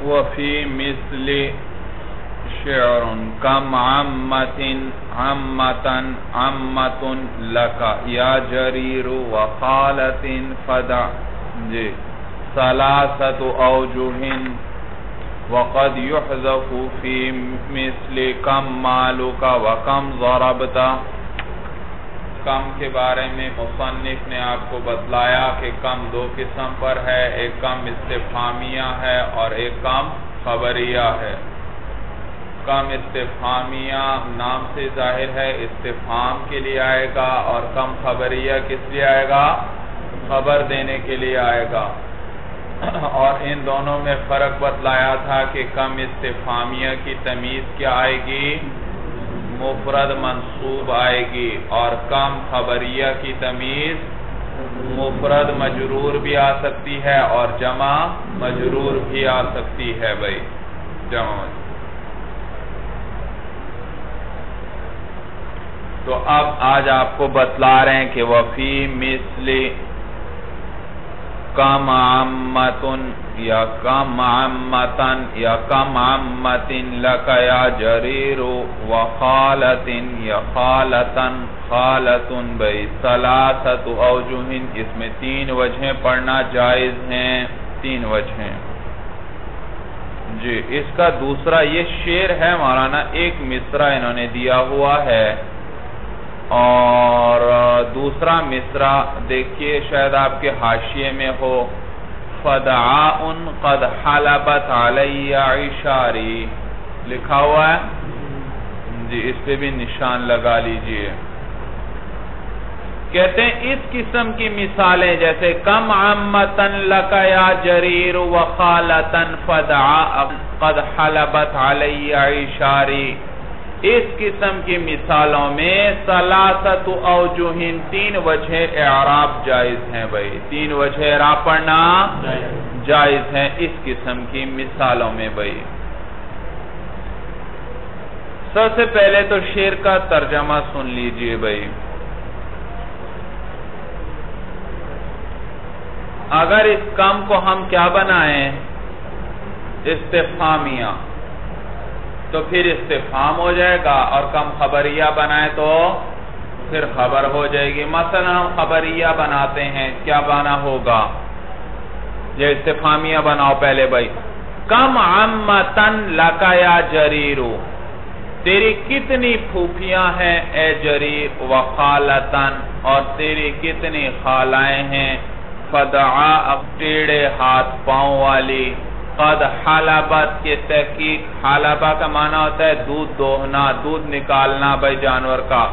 وفی مثل شعر کم عمت عمتن عمت لکا یا جریر وخالت فدع جی ثلاثت اوجہ وقد يحذف في مثل کم مالک وکم ضربتا. کم کے بارے میں مصنف نے آپ کو بتلایا کہ کم دو قسم پر ہے، ایک کم استفہامیہ ہے اور ایک کم خبریہ ہے. کم استفہامیہ نام سے ظاہر ہے، استفہام کے لیے آئے گا، اور کم خبریہ کس لیے آئے گا؟ خبر دینے کے لیے آئے گا. اور ان دونوں میں فرق بتلایا تھا کہ کم استفہامیہ کی تمیز کیا آئے گی؟ مفرد منصوب آئے گی، اور کم خبریہ کی تمیز مفرد مجرور بھی آ سکتی ہے اور جمع مجرور بھی آ سکتی ہے. بھائی جمع. تو اب آج آپ کو بتلا رہے ہیں کہ وفی مثل کم عمتن یا کم عمتن یا کم عمتن لک یا جریر وخالت یا خالتن خالتن بھئی ثلاثت اوجہ. اس میں تین وجہیں پڑھنا جائز ہیں، تین وجہیں. جی اس کا دوسرا یہ شعر ہے مولانا، ایک مصرع انہوں نے دیا ہوا ہے، اور دوسرا مصرع دیکھیے شاید آپ کے حاشیے میں ہو، فدعاء قد حلبت علی عشاری لکھا ہوا ہے جی، اس پہ بھی نشان لگا لیجئے. کہتے ہیں اس قسم کی مثالیں جیسے کم عمتن لک یا جریر وخالتن فدعاء قد حلبت علی عشاری، اس قسم کی مثالوں میں ثلاثت اوجہ تین وجہ اعراب جائز ہیں. بھائی تین وجہ اعراب پڑھنا جائز ہیں اس قسم کی مثالوں میں. بھائی سب سے پہلے تو شعر کا ترجمہ سن لیجئے. بھائی اگر اس کم کو ہم کیا بنائیں؟ استفہامیہ، تو پھر استفہام ہو جائے گا، اور کم خبریہ بنائے تو پھر خبر ہو جائے گی. مثلا ہم خبریہ بناتے ہیں، کیا بنا ہوگا؟ یہ استفہامیہ بناؤ پہلے. بھائی کم عمتن لک یا جریر، تیری کتنی پھوپھیاں ہیں اے جریر، وخالتن اور تیری کتنی خالائیں ہیں، فدعاء ٹیڑے ہاتھ پاؤں والی، قد حلبت کے تحقیق حلبہ کا معنی ہوتا ہے دودھ دوہنا، دودھ نکالنا بھائی جانور کا.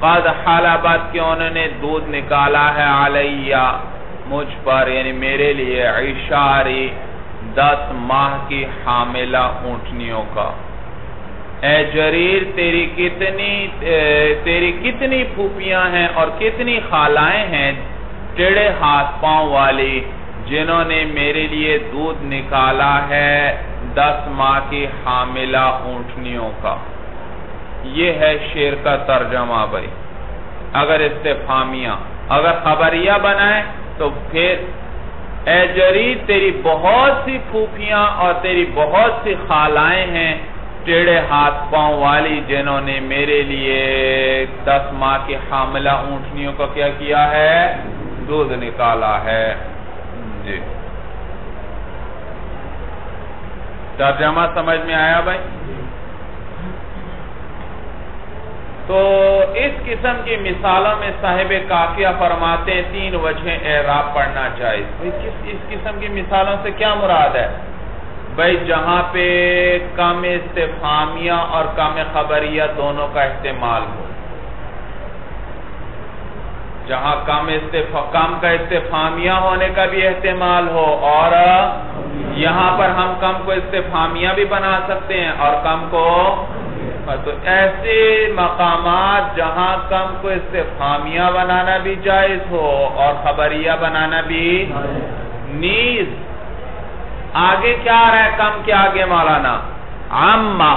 قد حلبت کہ انہوں نے دودھ نکالا ہے علیہ مجھ پر، یعنی میرے لیے، عشاری 10 ماہ کی حاملہ اونٹنیوں کا. اے جریر تیری کتنی پھوپھیاں ہیں اور کتنی خالائیں ہیں ٹیڑے ہاتھ پاؤں والی، جنہوں نے میرے لیے دودھ نکالا ہے 10 ماہ کی حاملہ اونٹنیوں کا. یہ ہے شعر کا ترجمہ. بھائی اگر استفہامیہ، اگر خبریہ بنائے تو پھر اے جریر تیری بہت سی پھوپھیاں اور تیری بہت سی خالائیں ہیں ٹیڑے ہاتھ پاؤں والی، جنہوں نے میرے لیے 10 ماہ کی حاملہ اونٹنیوں کا کیا کیا ہے؟ دودھ نکالا ہے. جی ترجمہ سمجھ میں آیا بھائی؟ تو اس قسم کی مثالوں میں صاحب کافیہ فرماتے ہیں تین وجہ اعراب پڑھنا جائز. اس قسم کی مثالوں سے کیا مراد ہے؟ بھائی جہاں پہ کم استفہامیہ اور کم خبریہ دونوں کا احتمال ہو، جہاں کم کا استفہامیہ ہونے کا بھی احتمال ہو، اور یہاں پر ہم کم کو استفہامیہ بھی بنا سکتے ہیں اور کم کو، تو ایسے مقامات جہاں کم کو استفہامیہ بنانا بھی جائز ہو اور خبریہ بنانا بھی نیز. آگے کیا آ رہا ہے کم کے آگے مولانا؟ عامہ.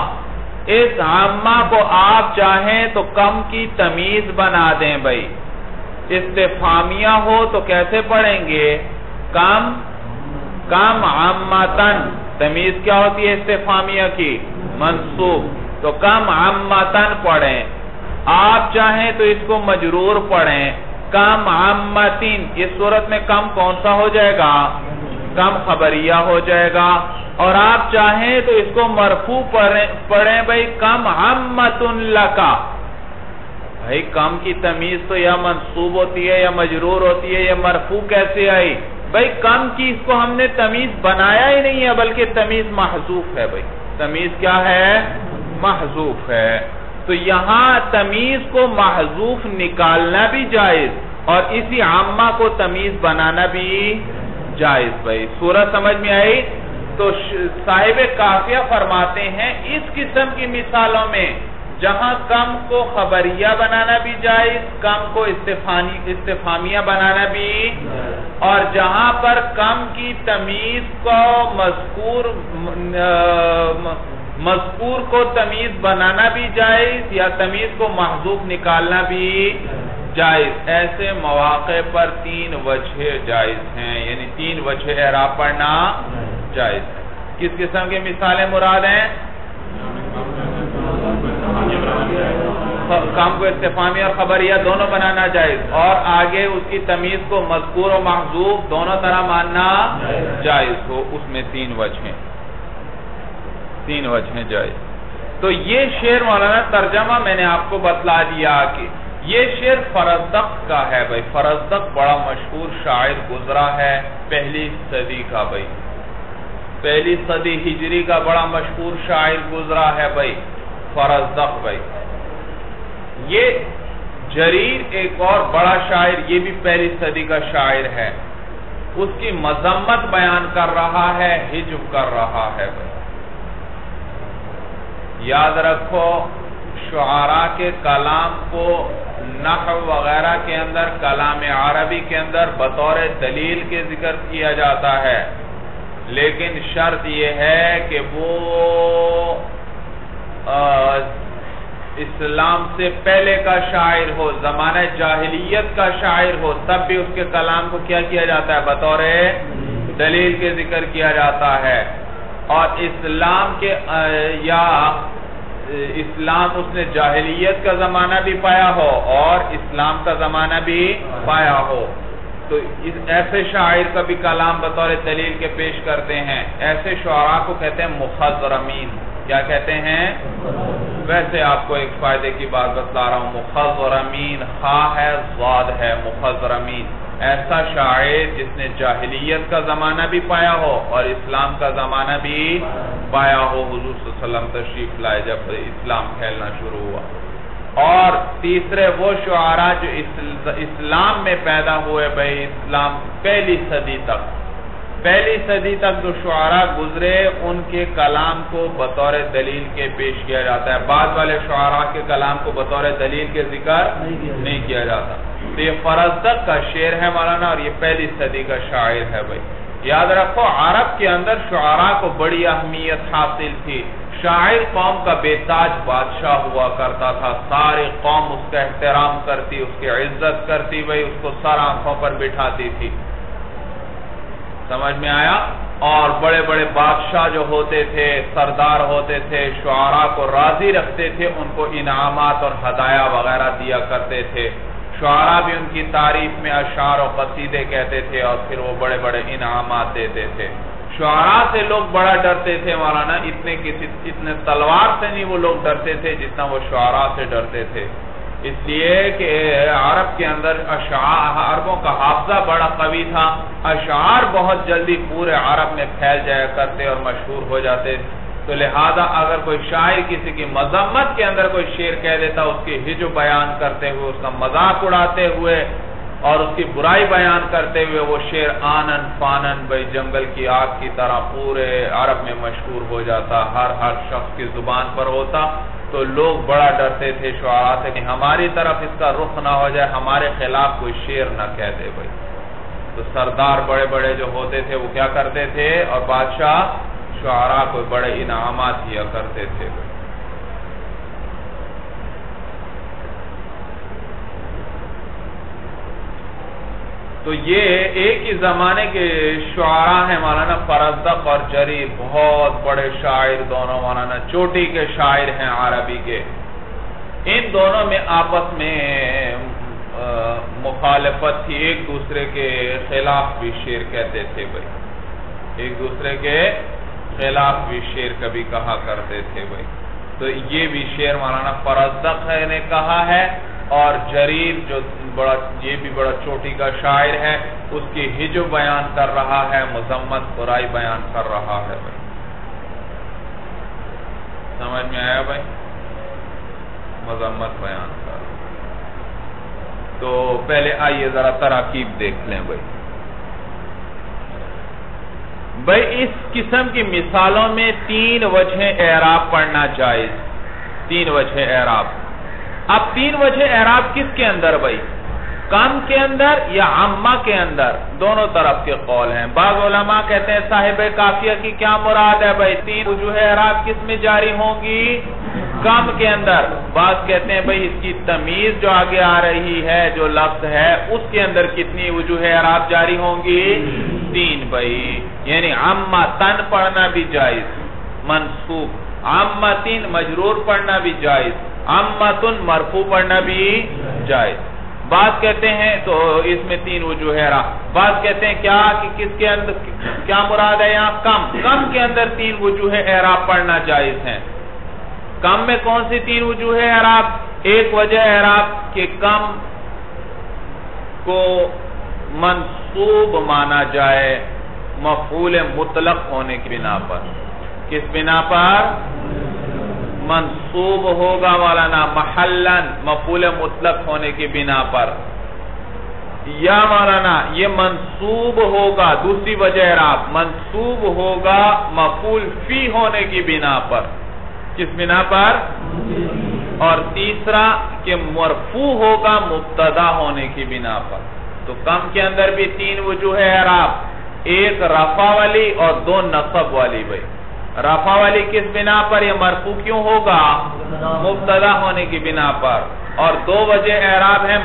اس عامہ کو آپ چاہیں تو کم کی تمیز بنا دیں. بھائی استفہامیہ ہو تو کیسے پڑھیں گے؟ کم عامتن، تمیز کیا ہوتی ہے استفہامیہ کی؟ منصوب. تو کم عمتن پڑھیں. آپ چاہیں تو اس کو مجرور پڑھیں کم عمتن. اس صورت میں کم کون سا ہو جائے گا؟ کم خبریہ ہو جائے گا. اور آپ چاہیں تو اس کو مرفوع پڑھیں بھئی کم عمتن لکا. بھئی کم کی تمیز تو یا منصوب ہوتی ہے یا مجرور ہوتی ہے، یا مرفوع کیسے آئی؟ بھئی کم کی اس کو ہم نے تمیز بنایا ہی نہیں ہے، بلکہ تمیز محذوف ہے. بھئی تمیز کیا ہے؟ محذوف ہے. تو یہاں تمیز کو محذوف نکالنا بھی جائز اور اسی عامہ کو تمیز بنانا بھی جائز. بھئی صورت سمجھ میں آئی؟ تو صاحب کافیہ فرماتے ہیں اس قسم کی مثالوں میں جہاں کم کو خبریہ بنانا بھی جائز، کم کو استفہامیہ بنانا بھی، اور جہاں پر کم کی تمیز کو مذکور کو تمیز بنانا بھی جائز یا تمیز کو محذوف نکالنا بھی جائز. ایسے مواقع پر 3 وجہ جائز ہیں، یعنی 3 وجہ اعراب پڑھنا جائز ہے. کس قسم کی مثالیں مراد ہیں؟ کام کو استفہامی اور خبریہ دونوں بنانا جائز، اور آگے اس کی تمیز کو مذکور و محذوف دونوں طرح ماننا جائز ہو. اس میں 3 وجہیں جائز. تو یہ شعر مولانا ترجمہ میں نے آپ کو بتلا دیا کہ یہ شعر فرزدق کا ہے. بھئی فرزدق بڑا مشہور شاعر گزرا ہے پہلی صدی کا. بھئی پہلی صدی ہجری کا بڑا مشہور شاعر گزرا ہے بھئی فرزدق. بھئی یہ جریر ایک اور بڑا شاعر، یہ بھی پہلی صدی کا شاعر ہے، اس کی مذمت بیان کر رہا ہے، حجب کر رہا ہے. بھئی یاد رکھو شعراء کے کلام کو نحو وغیرہ کے اندر، کلام عربی کے اندر بطور دلیل کے ذکر کیا جاتا ہے، لیکن شرط یہ ہے کہ وہ اسلام سے پہلے کا شاعر ہو، زمانہ جاہلیت کا شاعر ہو، تب بھی اس کے کلام کو کیا کیا جاتا ہے؟ بطور دلیل کے ذکر کیا جاتا ہے. اور اسلام کے یا اسلام اس نے جاہلیت کا زمانہ بھی پایا ہو اور اسلام کا زمانہ بھی پایا ہو، تو ایسے شاعر کا بھی کلام بطور دلیل کے پیش کرتے ہیں. ایسے شعراء کو کہتے ہیں مخضرمین. کیا کہتے ہیں؟ ویسے آپ کو ایک فائدے کی بات بتلا رہا ہوں، مخضرمین خا ہے ضاد ہے، مخضرمین ایسا شاعر جس نے جاہلیت کا زمانہ بھی پایا ہو اور اسلام کا زمانہ بھی پایا ہو. حضور صلی اللہ علیہ وسلم تشریف لائے جب اسلام پھیلنا شروع ہوا. اور تیسرے وہ شعراء جو اسلام میں پیدا ہوئے بھئی اسلام پہلی صدی تک جو شعراء گزرے ان کے کلام کو بطور دلیل کے پیش کیا جاتا ہے. بعد والے شعراء کے کلام کو بطور دلیل کے ذکر نہیں کیا جاتا. تو یہ فرزدق کا شعر ہے مولانا، اور یہ پہلی صدی کا شاعر ہے. بھائی یاد رکھو عرب کے اندر شعراء کو بڑی اہمیت حاصل تھی. شاعر قوم کا بے تاج بادشاہ ہوا کرتا تھا، ساری قوم اس کا احترام کرتی، اس کی عزت کرتی، بھائی اس کو سر آنکھوں پر بٹھاتی تھی. سمجھ میں آیا؟ اور بڑے بڑے بادشاہ جو ہوتے تھے، سردار ہوتے تھے، شعراء کو راضی رکھتے تھے، ان کو انعامات اور ہدایہ وغیرہ دیا کرتے تھے. شعراء بھی ان کی تعریف میں اشعار و قصیدے کہتے تھے اور پھر وہ بڑے بڑے انعامات دیتے تھے. شعراء سے لوگ بڑا ڈرتے تھے مولانا، اتنے تلوار سے نہیں وہ لوگ ڈرتے تھے جتنا وہ شعراء سے ڈرتے تھے. اس لیے کہ عرب کے اندر عربوں کا حافظہ بڑا قوی تھا، اشعار بہت جلدی پورے عرب میں پھیل جایا کرتے اور مشہور ہو جاتے. تو لہذا اگر کوئی شاعر کسی کی مذمت کے اندر کوئی شعر کہہ دیتا، اس کی ہجو بیان کرتے ہوئے، اس کا مذاق اڑاتے ہوئے اور اس کی برائی بیان کرتے ہوئے، وہ شعر آنن فانن بھئی جنگل کی آگ کی طرح پورے عرب میں مشہور ہو جاتا، ہر شخص کی زبان پر ہوتا. تو لوگ بڑا ڈرتے تھے شعراء سے کہ ہماری طرف اس کا رخ نہ ہو جائے، ہمارے خلاف کوئی شعر نہ کہہ دے. بھائی تو سردار بڑے بڑے جو ہوتے تھے وہ کیا کرتے تھے، اور بادشاہ شعراء کو بڑے انعامات دیا کرتے تھے. تو یہ ایک ہی زمانے کے شعراء ہیں مولانا فرزدق اور جریر، بہت بڑے شاعر دونوں، مولانا چوٹی کے شاعر ہیں عربی کے. ان دونوں میں آپس میں مخالفت تھی، ایک دوسرے کے خلاف بھی شعر کہتے تھے بھائی، ایک دوسرے کے خلاف بھی شعر کبھی کہا کرتے تھے بھائی. تو یہ بھی شعر مولانا فرزدق نے کہا ہے، اور جریر جو یہ بھی بڑا چوٹی کا شاعر ہے، اس کی ہجو بیان کر رہا ہے، مذمت برائی بیان کر رہا ہے بھائی. سمجھ میں آیا بھائی؟ مذمت بیان کر. تو پہلے آئیے ذرا تراکیب دیکھ لیں بھائی. بھائی اس قسم کی مثالوں میں 3 وجہ اعراب پڑھنا جائز، 3 وجہ اعراب. اب 3 وجہ اعراب کس کے اندر بھائی؟ کم کے اندر یا عامہ کے اندر؟ دونوں طرف کے قول ہیں. بعض علماء کہتے ہیں صاحب کافیہ کی کیا مراد ہے بھائی، 3 وجوہ اعراب کس میں جاری ہوں گی؟ کم کے اندر. بعض کہتے ہیں بھائی اس کی تمیز جو آگے آ رہی ہے، جو لفظ ہے، اس کے اندر کتنی وجوہ اعراب جاری ہوں گی؟ 3 بھائی. یعنی عامتن پڑھنا بھی جائز منصوب، عامتن مجرور پڑھنا بھی جائز، عامتن مرفوع پڑھنا بھی جائز. بعض کہتے ہیں تو اس میں 3 وجوہ اعراب. بعض کہتے ہیں کیا کہ کس کے اندر کیا مراد ہے یہاں؟ کم کے اندر 3 وجوہ اعراب پڑھنا جائز ہیں. کم میں کون سی 3 وجوہ اعراب؟ ایک وجہ اعراب کہ کم کو منصوب مانا جائے مفعول مطلق ہونے کی بنا پر. کس بنا پر؟ منصوب ہوگا مولانا محلن مفعول مطلق ہونے کی بنا پر، یا مولانا یہ منصوب ہوگا، دوسری وجہ اعراب منصوب ہوگا مفعول فی ہونے کی بنا پر. کس بنا پر؟ اور تیسرا کہ مرفوع ہوگا مبتدا ہونے کی بنا پر. تو کم کے اندر بھی 3 وجوہ اعراب، ایک رفع والی اور 2 نصب والی بھائی. رفع والی کس بنا پر؟ یہ مرفوع کیوں ہوگا؟ مبتدا ہونے کی بنا پر. اور 2 وجہ اعراب ہیں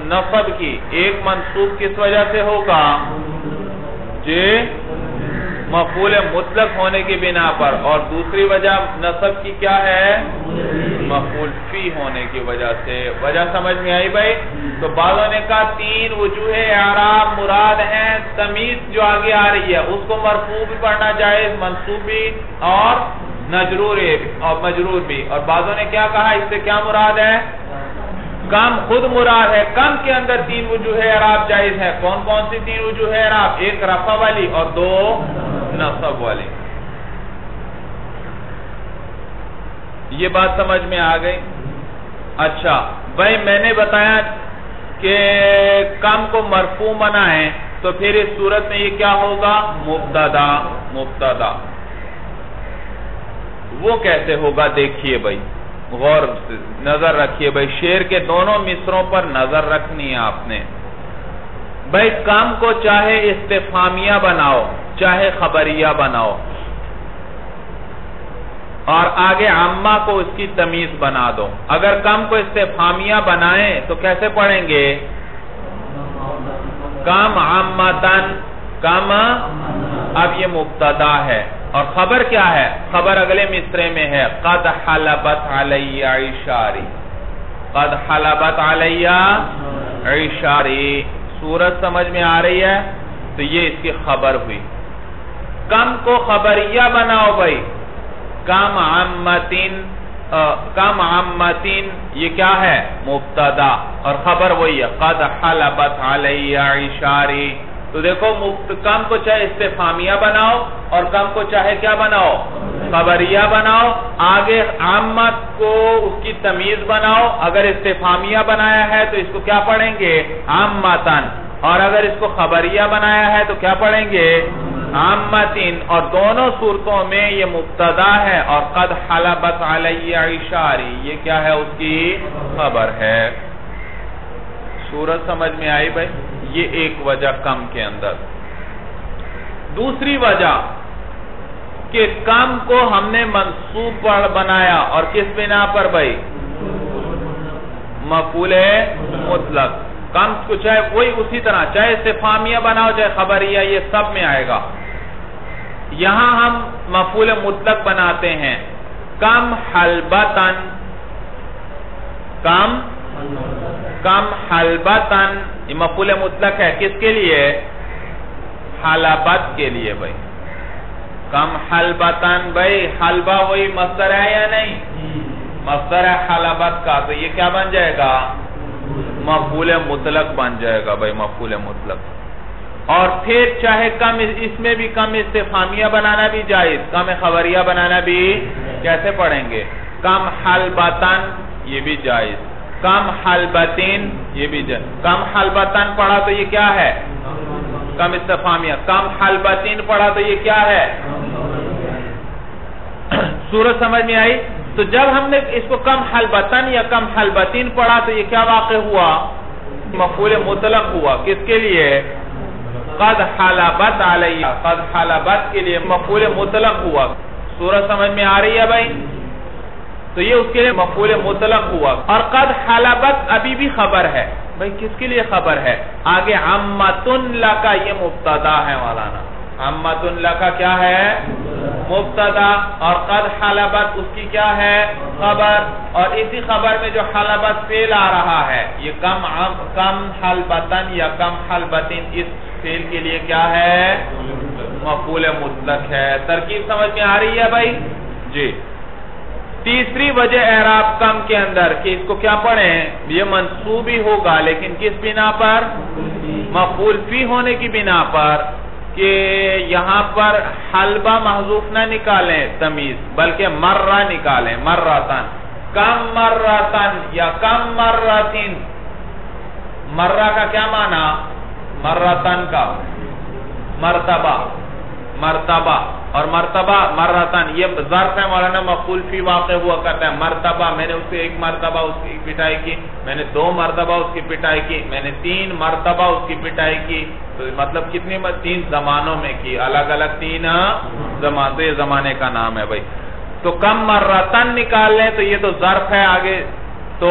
نصب کی. ایک منصوب کس وجہ سے ہوگا؟ جی مفعول مطلق ہونے کی بنا پر. اور دوسری وجہ نصب کی کیا ہے؟ مفعول فی ہونے کی وجہ سے. وجہ سمجھ میں آئی بھائی؟ تو بعضوں نے کہا 3 وجوہ اعراب مراد ہیں تمیز جو آگے آ رہی ہے اس کو مرفوع بھی پڑھنا جائز، منصوب بھی اور مجرور بھی. اور بعضوں نے کیا کہا اس سے کیا مراد ہے؟ کم خود مراد ہے. کم کے اندر 3 وجوہ اعراب جائز ہے. کون کون سی 3 وجوہ اعراب؟ ایک رفع والی اور 2 نصب والی. یہ بات سمجھ میں آ گئی؟ اچھا بھائی میں نے بتایا کہ کم کو مرفوع بنائیں تو پھر اس صورت میں یہ کیا ہوگا؟ مبتدا. وہ کیسے ہوگا دیکھیے بھائی، غور سے نظر رکھیے بھائی. شعر کے دونوں مصروں پر نظر رکھنی ہے آپ نے. بھائی کم کو چاہے استفہامیہ بناؤ چاہے خبریہ بناؤ، اور آگے عامہ کو اس کی تمیز بنا دو. اگر کم کو استفہامیہ بنائیں تو کیسے پڑھیں گے؟ کم عامتن، کم. اب یہ مبتدا ہے اور خبر کیا ہے؟ خبر اگلے مصرے میں ہے قد حلبت علی عشاری. قد حلبت علی عشاری. صورت سمجھ میں آ رہی ہے؟ تو یہ اس کی خبر ہوئی. کم کو خبریہ بناؤ بھائی. کم عامتین یہ کیا ہے؟ مبتدا. اور خبر وہی ہے قد حلبت علی عشاری. تو دیکھو کم کو چاہے استفہامیہ بناؤ اور کم کو چاہے کیا بناؤ؟ خبریہ بناؤ. آگے عامت کو اس کی تمیز بناؤ. اگر استفہامیہ بنایا ہے تو اس کو کیا پڑھیں گے؟ عامتن. اور اگر اس کو خبریہ بنایا ہے تو کیا پڑھیں گے؟ عامتن. اور دونوں صورتوں میں یہ مبتدا ہے اور قد حلبت علی عشاری یہ کیا ہے؟ اس کی خبر ہے. صورت سمجھ میں آئی بھائی؟ یہ ایک وجہ کم کے اندر. دوسری وجہ کہ کم کو ہم نے منصوب بنایا اور کس بنا پر بھائی؟ مفعول مطلق. کم کو چاہے وہی اسی طرح، چاہے استفہامیہ بناؤ چاہے خبریہ، یہ سب میں آئے گا. یہاں ہم مفعول مطلق بناتے ہیں. کم حلبتن، کم حلبتن، یہ مفعول مطلق ہے کس کے لیے؟ حلبت کے لیے بھائی. کم حلبتن، بھائی حلبہ وہی مصدر ہے یا نہیں؟ مصدر ہے حلبت کا، تو یہ کیا بن جائے گا؟ مفعول مطلق بن جائے گا بھائی، مفعول مطلق. اور پھر چاہے کم، اس میں بھی کم استفہامیہ بنانا بھی جائز، کم خبریہ بنانا بھی. کیسے پڑھیں گے؟ کم حلبتن، یہ بھی جائز. کم حلبتین، یہ بھی جائز. کم حلبتن پڑھا تو یہ کیا ہے؟ کم استفہامیہ. کم حلبتین پڑھا تو یہ کیا ہے؟ صورت سمجھ میں آئی؟ تو جب ہم نے اس کو کم حلبتن یا کم حلبتین پڑھا تو یہ کیا واقع ہوا؟ مفعول مطلق ہوا. کس کے لیے؟ قد حلبت علیہ، قد حلبت کے لیے مفعول مطلق ہوا. صورت سمجھ میں آ رہی ہے بھائی؟ تو یہ اس کے لیے مفعول مطلق ہوا. اور قد حلبت ابھی بھی خبر ہے بھائی. کس کے لیے خبر ہے؟ آگے عمتن لکا، یہ مبتدا ہے مولانا. عمتن لکا کیا ہے؟ مبتدا. اور قد حلبت اس کی کیا ہے؟ خبر. اور اسی خبر میں جو حلبت فعل آ رہا ہے، یہ کم حلبتن یا کم حلبتن، اس فعل کے لیے کیا ہے؟ مفعول مطلق ہے. ترکیب سمجھ میں آ رہی ہے بھائی؟ جی. تیسری وجہ اعراب کم کے اندر کہ اس کو کیا پڑھیں؟ یہ منصوب ہی ہوگا، لیکن کس بنا پر؟ مفعول فی ہونے کی بنا پر، کہ یہاں پر حلبہ محذوف نہ نکالیں تمیز، بلکہ مرہ نکالیں. مرتن، کم مرتن یا کم مرتن. مرہ کا کیا معنی؟ مرتن کا مرتبہ، مرتبہ. اور مرتبہ مرتن یہ ظرف ہے مولانا، مفعول فی واقع ہوا کرتا ہے. مرتبہ، میں نے اس سے ایک مرتبہ اس کی پٹائی کی، میں نے 2 مرتبہ اس کی پٹائی کی، میں نے 3 مرتبہ اس کی پٹائی کی. تو مطلب کتنی 3 زمانوں میں کی، الگ الگ 3 زمان. تو یہ زمانے کا نام ہے بھائی. تو کم مرتن نکال لیں تو یہ تو ظرف ہے آگے، تو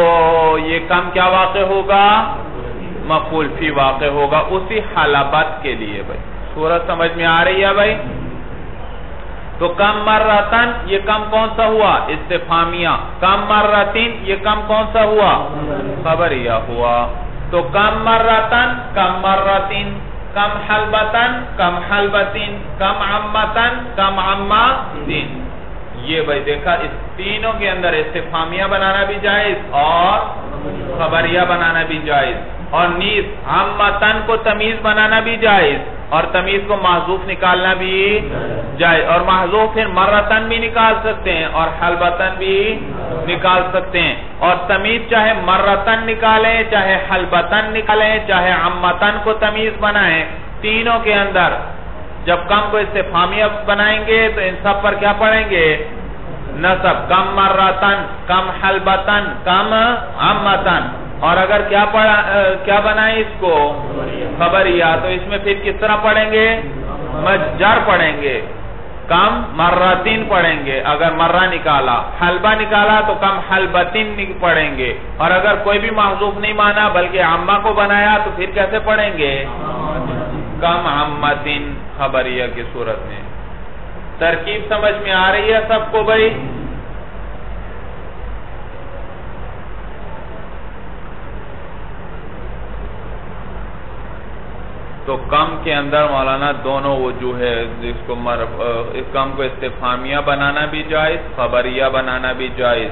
یہ کم کیا واقع ہوگا؟ مفعول فی واقع ہوگا اسی حلبت کے لیے بھائی. صورت سمجھ میں آ رہی ہے بھائی؟ تو کم مرتن، یہ کم کون سا ہوا؟ استفہامیہ. کم مرتین، یہ کم کون سا ہوا؟ خبریہ ہوا. تو کم مرتن، کم مرتین. کم حلبتن، کم حلبتین. کم عمتن، کم عمتین. یہ بھائی دیکھا، اس تینوں کے اندر استفہامیہ بنانا بھی جائز اور خبریہ بنانا بھی جائز. اور نیز عمتن کو تمیز بنانا بھی جائز اور تمیز کو محذوف نکالنا بھی جائز. اور محذوف پھر مرتن بھی نکال سکتے ہیں اور حلبتن بھی نکال سکتے ہیں. اور تمیز چاہے مرتن نکالیں، چاہے حلبتن نکالیں، چاہے عمتن کو تمیز بنائیں، تینوں کے اندر جب کم کو استفہامیہ بنائیں گے تو ان سب پر کیا پڑھیں گے؟ نصب. کم مرتن، کم حلبتن، کم عمتن. اور اگر کیا بنائیں اس کو؟ خبریہ، تو اس میں پھر کس طرح پڑھیں گے؟ مجر پڑھیں گے. کم مرتین پڑھیں گے اگر مرہ نکالا. حلبہ نکالا تو کم حلبتین پڑھیں گے. اور اگر کوئی بھی محذوف نہیں مانا بلکہ عمہ کو بنایا تو پھر کیسے پڑھیں گے؟ کم عمتین خبریہ کی صورت میں. ترکیب سمجھ میں آ رہی ہے سب کو بھائی؟ تو کم کے اندر مولانا دونوں وجوہ ہے. اس کم کو استفہامیہ بنانا بھی جائز، خبریہ بنانا بھی جائز.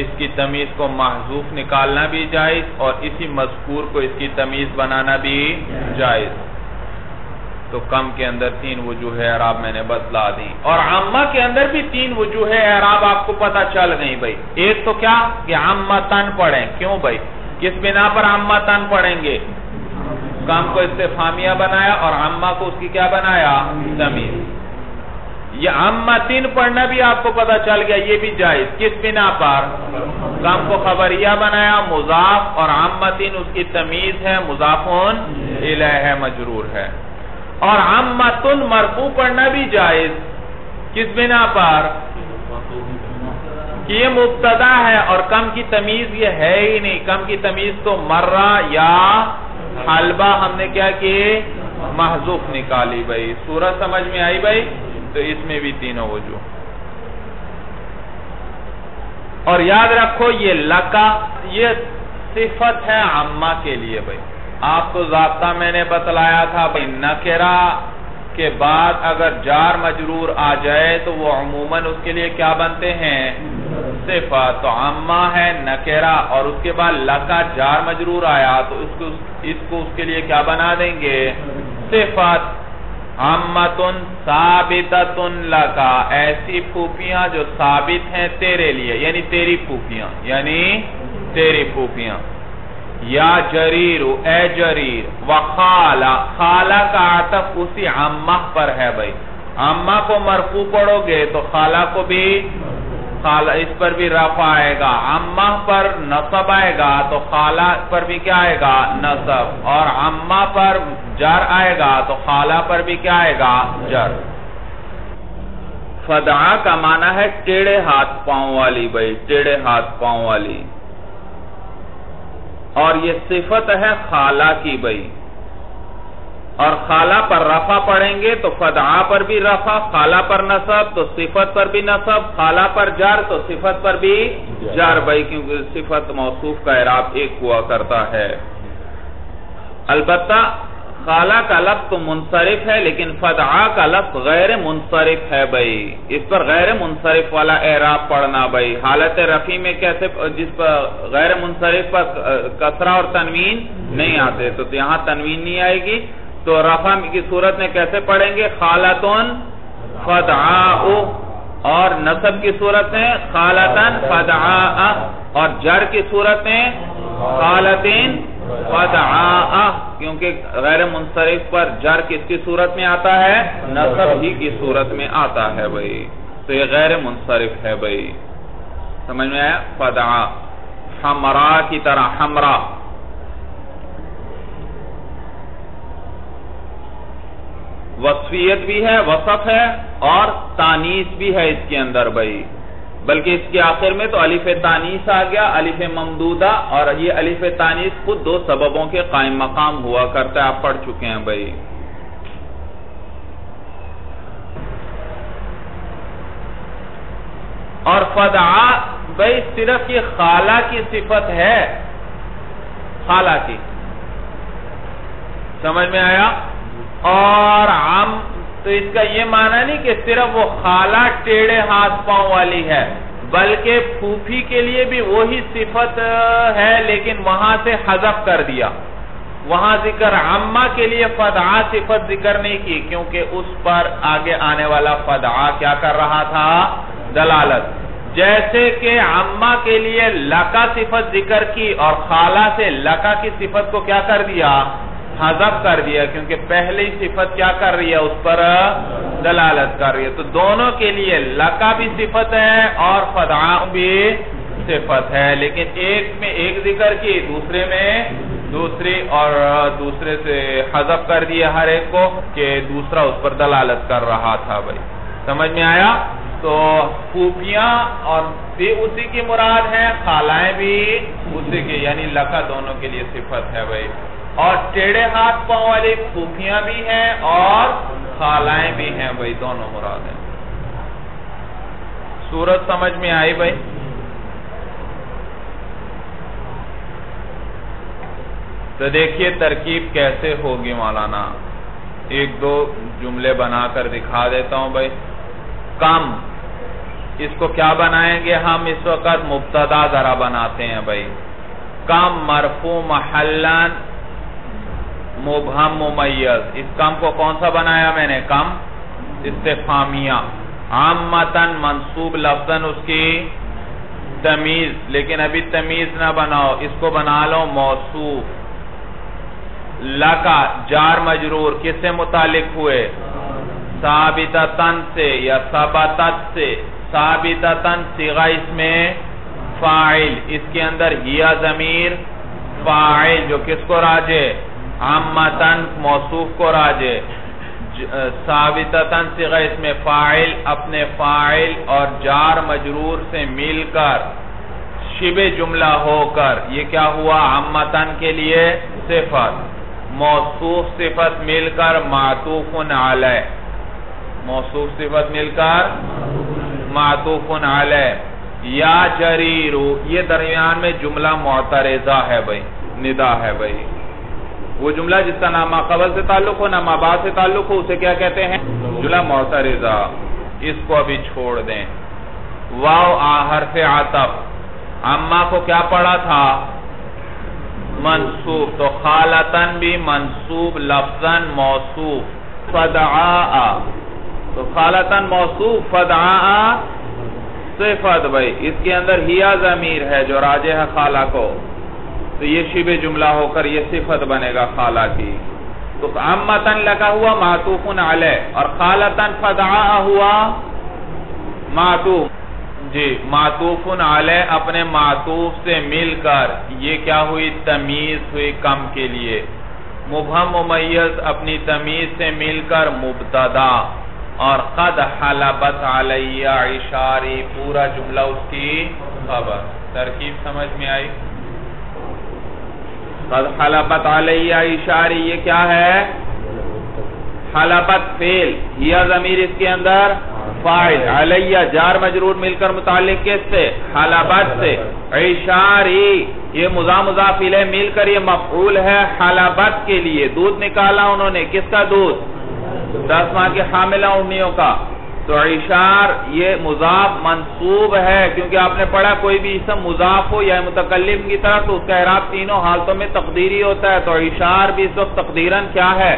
اس کی تمیز کو محذوف نکالنا بھی جائز اور اسی مذکور کو اس کی تمیز بنانا بھی جائز. تو کم کے اندر 3 وجوہ اعراب میں نے بتلا دی. اور عامہ کے اندر بھی 3 وجوہ اعراب آپ کو پتہ چل گئی بھائی. ایک تو کیا کہ عامتن پڑھیں. کیوں بھائی؟ کس بنا پر عامتن پڑھیں گے؟ کم کو استفہامیہ بنایا اور عامہ کو اس کی کیا بنایا؟ تمیز. یہ عامتین پڑھنا بھی آپ کو پتہ چل گیا، یہ بھی جائز. کس بنا پر؟ کم کو خبریہ بنایا، مضاف، اور عامتین اس کی تمیز ہے، مضافون الیہ مجرور ہے. اور عامتن مرفوع پڑھنا بھی جائز. کس بنا پر؟ کہ یہ مبتدا ہے اور کم کی تمیز یہ ہے ہی نہیں. کم کی تمیز تو مرہ یا حلبہ ہم نے کیا کی محذوف نکالی بھائی. صورت سمجھ میں آئی بھائی؟ تو اس میں بھی تینوں وجوہ. اور یاد رکھو یہ لکا یہ صفت ہے عامہ کے لیے بھائی. آپ کو ضابطہ میں نے بتلایا تھا بھائی نکرہ کے بعد اگر جار مجرور آ جائے تو وہ عموماً اس کے لیے کیا بنتے ہیں صفت. تو عامہ ہے نکرہ اور اس کے بعد لکا جار مجرور آیا تو اس کو اس کے لیے کیا بنا دیں گے صفت. عامتن ثابتتن لکا ایسی پھوپیاں جو ثابت ہیں تیرے لیے یعنی تیری پھوپیاں یا جریر اے جریر وخالہ خالہ کا عطف اسی عامہ پر ہے بھائی. عامہ کو مرفوع پڑھو گے تو خالہ کو بھی اس پر بھی رفع آئے گا. عامہ پر نصب آئے گا تو خالہ پر بھی کیا آئے گا نصب. اور عامہ پر جر آئے گا تو خالہ پر بھی کیا آئے گا جر. فدعا کا معنی ہے ٹیڑے ہاتھ پاؤں والی بھائی ٹیڑے ہاتھ پاؤں والی. اور یہ صفت ہے خالہ کی بھائی. اور خالہ پر رفع پڑھیں گے تو فدعا پر بھی رفع خالہ پر نصب تو صفت پر بھی نصب خالہ پر جر تو صفت پر بھی جر بھائی کیونکہ صفت موصوف کا اعراب ایک ہوا کرتا ہے. البتہ خالہ کا لفظ تو منصرف ہے لیکن فدعا کا لفظ غیر منصرف ہے بھائی. اس پر غیر منصرف والا اعراب پڑھنا بھائی. حالت رفع میں کیسے جس پر غیر منصرف پر کسرہ اور تنوین نہیں آتے تو یہاں تنوین نہیں آئے گی تو رفع کی صورت میں کیسے پڑھیں گے خالتن فدعاء. اور نصب کی صورت میں خالتن فدعاء. اور جر کی صورت میں خالتن فدعاء کیونکہ غیر منصرف پر جر کس کی صورت میں آتا ہے نصب ہی کی صورت میں آتا ہے بھائی. تو یہ غیر منصرف ہے بھائی. سمجھ میں آیا؟ فدعاء حمراء کی طرح حمراء وصفیت بھی ہے وصف ہے اور تانیث بھی ہے اس کے اندر بھائی. بلکہ اس کے آخر میں تو الف تانیث آ گیا الف ممدودہ. اور یہ الف تانیث خود دو سببوں کے قائم مقام ہوا کرتا ہے آپ پڑھ چکے ہیں بھائی. اور فدعا بھائی صرف یہ خالہ کی صفت ہے خالہ کی. سمجھ میں آیا؟ اور عام تو اس کا یہ معنی نہیں کہ صرف وہ خالہ ٹیڑے ہاتھ پاؤں والی ہے بلکہ پھوپھی کے لیے بھی وہی صفت ہے لیکن وہاں سے حذف کر دیا. وہاں ذکر عامہ کے لیے فدعا صفت ذکر نہیں کی کیونکہ اس پر آگے آنے والا فدعا کیا کر رہا تھا دلالت. جیسے کہ عامہ کے لیے لکا صفت ذکر کی اور خالہ سے لکا کی صفت کو کیا کر دیا حذف کر دیا کیونکہ پہلی صفت کیا کر رہی ہے اس پر دلالت کر رہی ہے. تو دونوں کے لیے لکا بھی صفت ہے اور فدعا بھی صفت ہے لیکن ایک میں ایک ذکر کی دوسرے میں دوسری اور دوسرے سے حذف کر دیا ہر ایک کو کہ دوسرا اس پر دلالت کر رہا تھا بھائی. سمجھ میں آیا؟ تو پھوپیاں اور بھی اسی کی مراد ہے خالائیں بھی اسی کی یعنی لکا دونوں کے لیے صفت ہے بھائی. اور ٹیڑے ہاتھ پاؤں والی پھوپیاں بھی ہیں اور خالائیں بھی ہیں بھائی دونوں مراد ہیں. صورت سمجھ میں آئی بھائی؟ تو دیکھیے ترکیب کیسے ہوگی مولانا. ایک دو جملے بنا کر دکھا دیتا ہوں بھائی. کم اس کو کیا بنائیں گے ہم اس وقت مبتدا ذرا بناتے ہیں بھائی. کم مرفوع محلن مبہم ممیز. اس کم کو کون سا بنایا میں نے کم استفہامیہ. عامتاً منصوب لفظاً اس کی تمیز لیکن ابھی تمیز نہ بناؤ اس کو بنا لو موصوف. لکا جار مجرور کس سے متعلق ہوئے ثابتتاً سے یا ثبتت سے. ثابتتاً صیغہ اس میں فاعل اس کے اندر ہیا ضمیر فاعل جو کس کو راجع عامتاً موصوف کو راجع. ثابتتاً صیغہ اس میں فاعل اپنے فاعل اور جار مجرور سے مل کر شبہ جملہ ہو کر یہ کیا ہوا عامتاً کے لیے صفت. موصوف صفت مل کر معطوف علیہ، موصوف صفت مل کر معطوف علیہ، یا جریر، یہ درمیان میں جملہ معترضہ ہے بھائی، ندا ہے بھائی، وہ جملہ جس کا نہ ما قبل سے تعلق ہو نہ ما بعد سے تعلق ہو اسے کیا کہتے ہیں؟ جملہ معترضہ۔ اس کو ابھی چھوڑ دیں۔ واو حرف عطف، عما کو کیا پڑھا تھا؟ منصوب، تو خالتن بھی منصوب، لفظاً موصوف، فدعاء، تو خالتن موصوف، فدعاء صفت بھائی، اس کے اندر ہیا ضمیر ہے جو راجع ہے خالہ کو، تو یہ شبہ جملہ ہو کر یہ صفت بنے گا خالہ کی۔ تو عمتن لگا ہوا معطوف علیہ، اور خالتن فدعاء ہوا معطوف، جی معطوف علیہ اپنے معطوف سے مل کر یہ کیا ہوئی؟ تمیز ہوئی کم کے لیے۔ مبہم ممیز اپنی تمیز سے مل کر مبتدا، اور قد حلبت علیہ عشاری پورا جملہ اس کی خبر۔ ترکیب سمجھ میں آئی؟ قد حلبت علیہ عشاری یہ کیا ہے؟ حلبت فعل، یہ ضمیر اس کے اندر فاعل، علیہ جار مجرور مل کر متعلق کس سے؟ حلبت سے۔ عشاری یہ مضاف الیہ مل کر یہ مفعول ہے حلبت کے لیے، دودھ نکالا انہوں نے، کس کا دودھ؟ 10 ماہ کے حاملہ امیوں کا۔ تو عشار یہ مضاف منصوب ہے، کیونکہ آپ نے پڑھا کوئی بھی اسم مضاف ہو یا متکلم کی طرح تو اس کا اعراب تینوں حالتوں میں تقدیری ہوتا ہے، تو عشار بھی اس وقت تقدیراً کیا ہے؟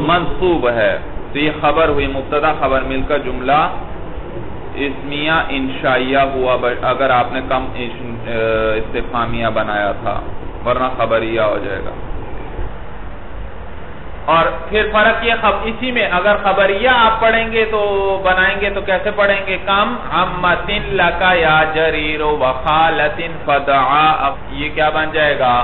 منصوب ہے۔ تو یہ خبر ہوئی، مبتدا خبر مل کر جملہ اسمیہ انشائیہ ہوا اگر آپ نے کم استفہامیہ بنایا تھا، ورنہ خبریہ ہو جائے گا۔ اور پھر فرق یہ اسی میں اگر خبریہ آپ پڑھیں گے تو بنائیں گے تو کیسے پڑھیں گے؟ کم عمتن لکا یا جریر وخالتن فدعا، یہ کیا بن جائے گا؟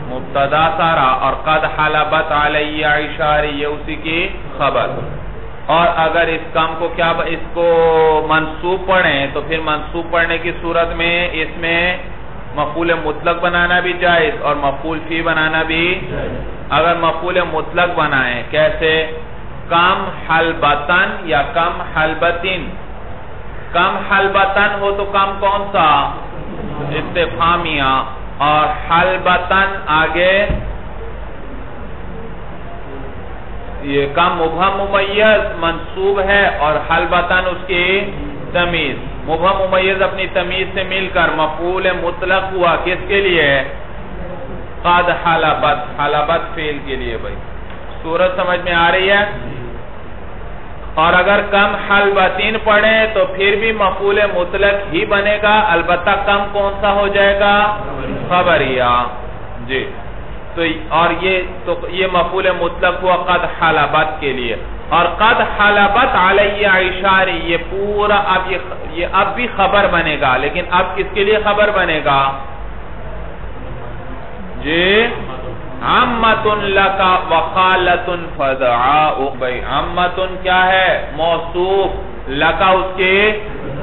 مبتدا سارا، اور قد حلبت علیہ عشاری یہ اسی کی خبر۔ اور اگر اس کم کو کیا اس کو منصوب پڑھیں تو پھر منصوب پڑھنے کی صورت میں اس میں مفعول مطلق بنانا بھی جائز اور مفعول فی بنانا بھی۔ اگر مفعول مطلق بنائیں کیسے؟ کم حلبتن یا کم حلبتن، کم حلبتن ہو تو کم کون سا؟ استفہامیہ، اور حلبتن آگے یہ کم مبہم ممیز منصوب ہے اور حلبتن اس کی تمیز۔ مبہم ممیز اپنی تمیز سے مل کر مفعول مطلق ہوا کس کے لیے؟ قد حلبت، حلبت فعل کے لیے بھائی۔ صورت سمجھ میں آ رہی ہے؟ اور اگر کم حلبتین پڑھیں تو پھر بھی مفعول مطلق ہی بنے گا، البتہ کم کون سا ہو جائے گا؟ خبریہ، جی۔ تو اور یہ مفعول مطلق ہوا قد حلبت کے لیے، اور قد حلبت علیہ عشاری یہ پورا اب بھی خبر بنے گا، لیکن اب کس کے لیے خبر بنے گا؟ جی عمتن لکا وخالتن فدعاء، بھئی عمتن کیا ہے؟ موصوف، لکا اس کی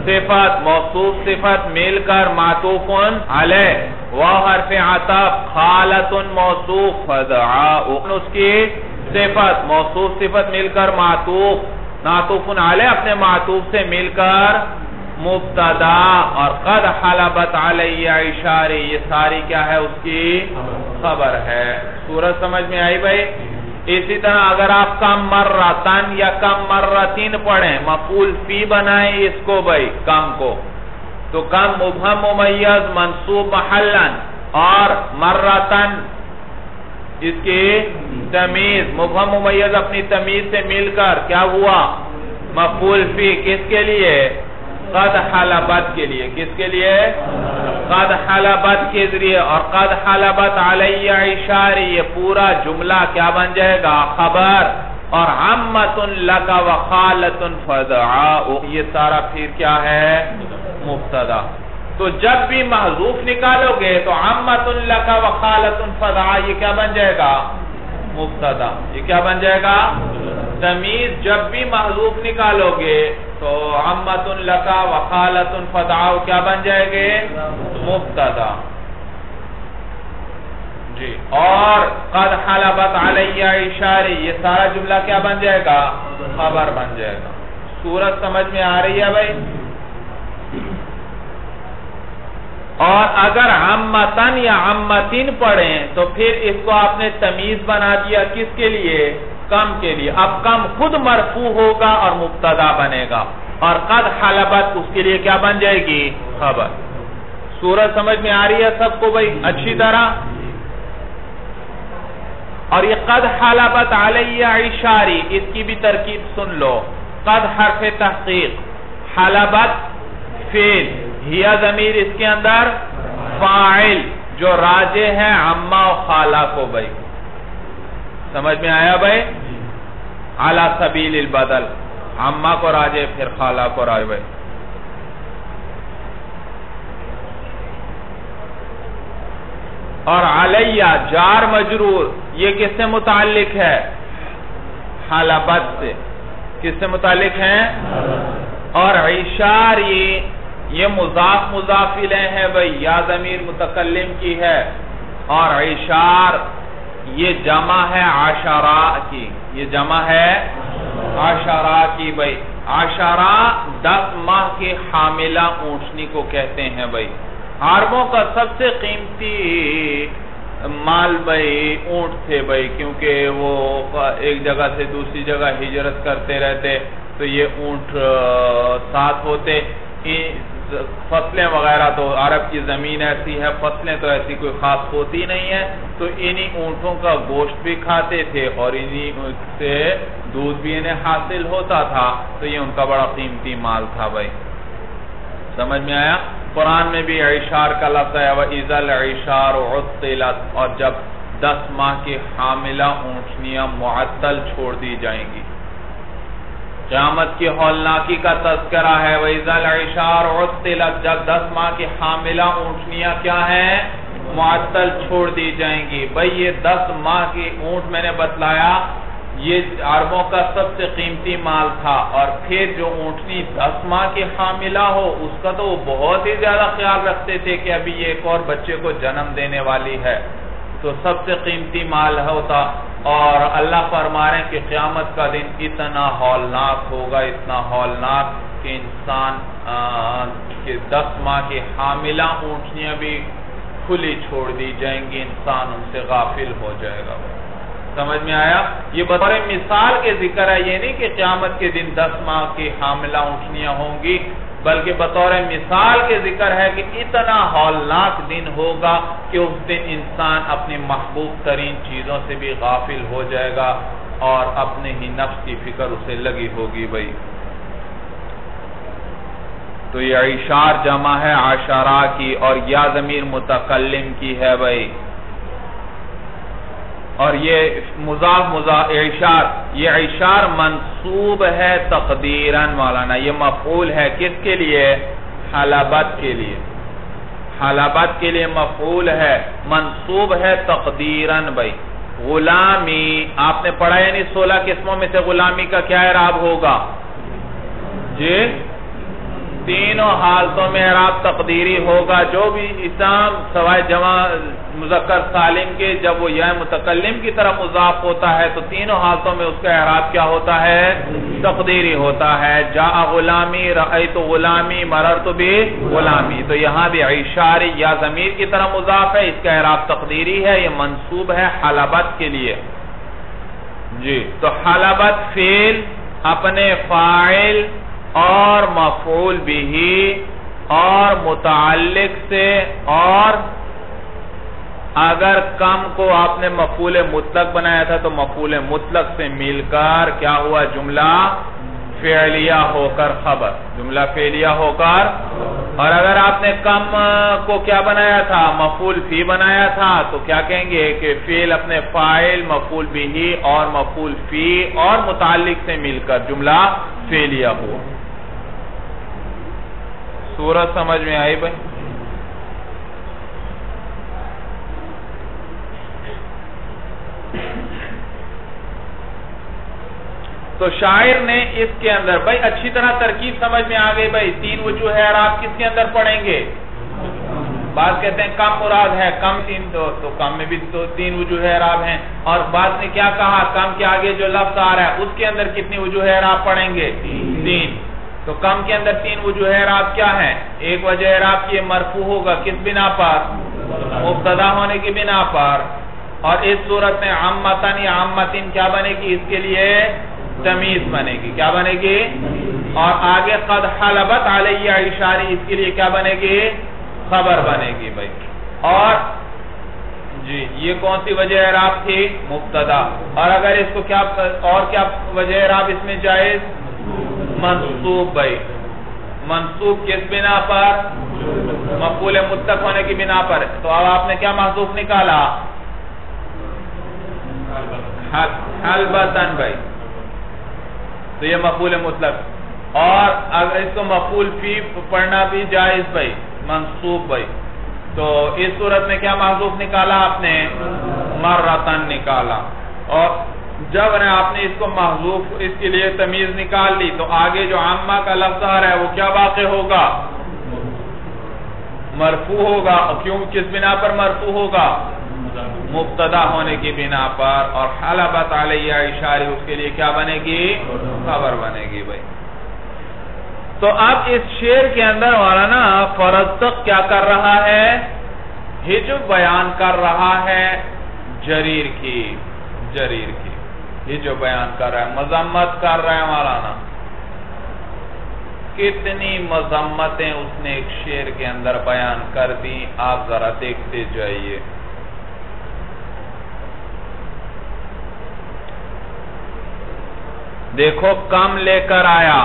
صفت، موصوف صفت مل کر معطوف علیہ، وحرف عطف، خالتن موصوف، فدعاء اس کی صفت، موصوف صفت مل کر معطوف علیہ اپنے معطوف سے مل کر مبتدا، اور قد حلبت علیہ عشاری یہ ساری کیا ہے؟ اس کی خبر ہے۔ صورت سمجھ میں آئی بھائی؟ اسی طرح اگر آپ کم مرتن یا کم مرتین پڑھیں، مفعول فی بنائیں اس کو بھائی کم کو، تو کم مبہم ممیز منصوب محلن، اور مرتن اس کی تمیز، مبہم ممیز اپنی تمیز سے مل کر کیا ہوا؟ مفعول فی کس کے لیے؟ قد حلبت کے لیے۔ کس کے لیے؟ قد حلبت کے ذریعے، اور قد حلبت علیہ عشاری یہ پورا جملہ کیا بن جائے گا؟ خبر، اور عمتن لکا وخالتن فدعاء یہ سارا پھر کیا ہے؟ مبتدا۔ تو جب بھی محذوف نکالو گے تو عمتن لکا وخالتن فدعاء یہ کیا بن جائے گا؟ مبتدا۔ یہ کیا بن جائے گا؟ تمیز جب بھی محذوف نکالو گے تو عمتن لکا وخالتن فدعاء کیا بن جائے گے؟ مبتدا۔ جی، اور قد حلبت علیہ اشاری، یہ سارا جملہ کیا بن جائے گا؟ خبر بن جائے گا۔ صورت سمجھ میں آ رہی ہے بھائی؟ اور اگر عمتن یا عمتن پڑھیں تو پھر اس کو آپ نے تمیز بنا دیا کس کے لیے؟ کم کے لیے۔ اب کم خود مرفوع ہوگا اور مبتدا بنے گا، اور قد حلبت اس کے لیے کیا بن جائے گی؟ خبر۔ صورت سمجھ میں آ رہی ہے سب کو بھائی اچھی طرح؟ اور یہ قد حلبت علیہ اشاری، اس کی بھی ترکیب سن لو۔ قد حرف تحقیق، حلبت فعل، ہیا ضمیر اس کے اندر فاعل جو راجع ہے عمہ و خالہ کو بھائی، سمجھ میں آیا بھائی؟ علی سبیل البدل، عمہ کو راجع پھر خالہ کو راجع بھائی۔ اور علیہ جار مجرور، یہ کس سے متعلق ہے؟ حلبت سے۔ کس سے متعلق ہیں؟ اور عشار یہ مضاف مضاف الیہ ہے بھائی، یا ضمیر متکلم کی ہے، اور عشار یہ جمع ہے عشرہ کی، یہ جمع ہے عشرہ کی بھائی۔ عشرہ 10 ماہ کی حاملہ اونٹنی کو کہتے ہیں بھائی۔ عربوں کا سب سے قیمتی مال بھائی اونٹ تھے بھائی، کیونکہ وہ ایک جگہ سے دوسری جگہ ہجرت کرتے رہتے، تو یہ اونٹ ساتھ ہوتے۔ فصلیں وغیرہ تو عرب کی زمین ایسی ہے، فصلیں تو ایسی کوئی خاص ہوتی نہیں ہے، تو انہی اونٹوں کا گوشت بھی کھاتے تھے اور انہی سے دودھ بھی انہیں حاصل ہوتا تھا، تو یہ ان کا بڑا قیمتی مال تھا بھائی۔ سمجھ میں آیا؟ قرآن میں بھی عشار کا لفظ ہے، وَإِذَا الْعِشَارُ عُطِّلَتْ، اور جب 10 ماہ کی حاملہ اونٹنیاں معطل چھوڑ دی جائیں گی۔ قیامت کی ہولناکی کا تذکرہ ہے، وَإِذَا الْعِشَارُ عُطِّلَتْ، جب 10 ماہ کی حاملہ اونٹنیاں کیا ہیں؟ معطل چھوڑ دی جائیں گی بھائی۔ یہ 10 ماہ کی اونٹ میں نے بتلایا یہ عربوں کا سب سے قیمتی مال تھا، اور پھر جو اونٹنی 10 ماہ کی حاملہ ہو اس کا تو وہ بہت ہی زیادہ خیال رکھتے تھے کہ ابھی یہ ایک اور بچے کو جنم دینے والی ہے، تو سب سے قیمتی مال ہوتا۔ اور اللہ فرما رہے ہیں کہ قیامت کا دن اتنا ہولناک ہوگا، اتنا ہولناک کہ انسان کہ 10 ماہ کی حاملہ اونٹنیاں بھی کھلی چھوڑ دی جائیں گی، انسان ان سے غافل ہو جائے گا۔ سمجھ میں آیا؟ یہ بطور مثال کے ذکر ہے، یہ نہیں کہ قیامت کے دن 10 ماہ کی حاملہ اونٹنیاں ہوں گی، بلکہ بطور مثال کے ذکر ہے کہ اتنا ہولناک دن ہوگا کہ اس دن انسان اپنی محبوب ترین چیزوں سے بھی غافل ہو جائے گا اور اپنے ہی نفس کی فکر اسے لگی ہوگی بھائی۔ تو یہ عشار جمع ہے عشرہ کی، اور یا ضمیر متکلم کی ہے بھائی، اور یہ مضاف عشار، یہ عشار منصوب ہے تقدیراً مولانا، یہ مفعول ہے کس کے لیے؟ حلبت کے لیے، حلبت کے لیے مفعول ہے، منصوب ہے تقدیراً بھائی۔ غلامی آپ نے پڑھا یعنی 16 قسموں میں سے غلامی کا کیا اعراب ہوگا؟ جی تینوں حالتوں میں اعراب تقدیری ہوگا، جو بھی اسم سوائے جمع مذکر سالم کے جب وہ یا متکلم کی طرف مضاف ہوتا ہے تو تینوں حالتوں میں اس کا اعراب کیا ہوتا ہے؟ تقدیری ہوتا ہے۔ جاء غلامی، رأیت غلامی، مررت بغلامی، تو یہاں بھی عشاری یا ضمیر کی طرف مضاف ہے، اس کا اعراب تقدیری ہے، یہ منصوب ہے حلبت کے لیے جی۔ تو حلبت فعل اپنے فاعل اور مفعول بھی اور متعلق سے، اور اگر کم کو آپ نے مفعول مطلق بنایا تھا تو مفعول مطلق سے مل کر کیا ہوا؟ جملہ فعلیہ ہو کر خبر، جملہ فعلیہ ہو کر۔ اور اگر آپ نے کم کو کیا بنایا تھا؟ مفعول فی بنایا تھا، تو کیا کہیں گے کہ فعل اپنے فاعل، مفعول بھی اور مفعول فی اور متعلق سے مل کر جملہ فعلیہ ہوا۔ سورت سمجھ میں آئی بھائی؟ تو شاعر نے اس کے اندر بھائی اچھی طرح ترکیب سمجھ میں آ گئی بھائی، 3 وجوہ اعراب کس کے اندر پڑھیں گے؟ بعض کہتے ہیں کم مراد ہے، کم تین تو کم میں بھی تو 3 وجوہ اعراب ہیں، اور بعض نے کیا کہا کم کے آگے جو لفظ آ رہا ہے اس کے اندر کتنی وجوہ اعراب پڑھیں گے؟ 3. تو کم کے اندر 3 وجوہ اعراب کیا ہیں؟ ایک وجہ اعراب کی مرفوع ہوگا کس بنا پر؟ مبتدا ہونے کی بنا پر، اور اس صورت میں عامتن یا عامتن کیا بنے گی؟ اس کے لیے تمیز بنے گی، کیا بنے گی؟ اور آگے قد حلبت علیہ اشاری، اس کے لیے کیا بنے گی؟ خبر بنے گی بھائی. اور جی یہ کون سی وجہ اعراب تھی؟ مبتدا. اور اگر اس کو کیا اور کیا وجہ اعراب اس میں جائز؟ منصوب بھائی. منصوب کس بنا پر؟ مفعول مطلق ہونے کی بنا پر. تو اب آپ نے کیا محذوف نکالا؟ حلبتن بھائی. تو یہ مفعول مطلق، اور اگر اس کو مفعول فی پڑھنا بھی جائز بھائی، منصوب بھائی. تو اس صورت میں کیا محذوف نکالا آپ نے؟ مرتن نکالا. اور جب آپ نے اس کو محذوف اس کے لیے تمیز نکال لی تو آگے جو عامہ کا لفظ آ رہا ہے وہ کیا واقع ہوگا؟ مرفوع ہوگا. کیوں کس بنا پر مرفوع ہوگا؟ مبتدا ہونے کی بنا پر. اور حلبت علیہ اشاری اس کے لیے کیا بنے گی؟ خبر بنے گی بھائی. تو اب اس شعر کے اندر مولانا فرزدق کیا کر رہا ہے؟ حجب بیان کر رہا ہے جریر کی. حجب بیان کر رہا ہے، مذمت کر رہا ہے مولانا. کتنی مذمتیں اس نے ایک شعر کے اندر بیان کر دی، آپ ذرا دیکھتے جائیے. دیکھو کم لے کر آیا،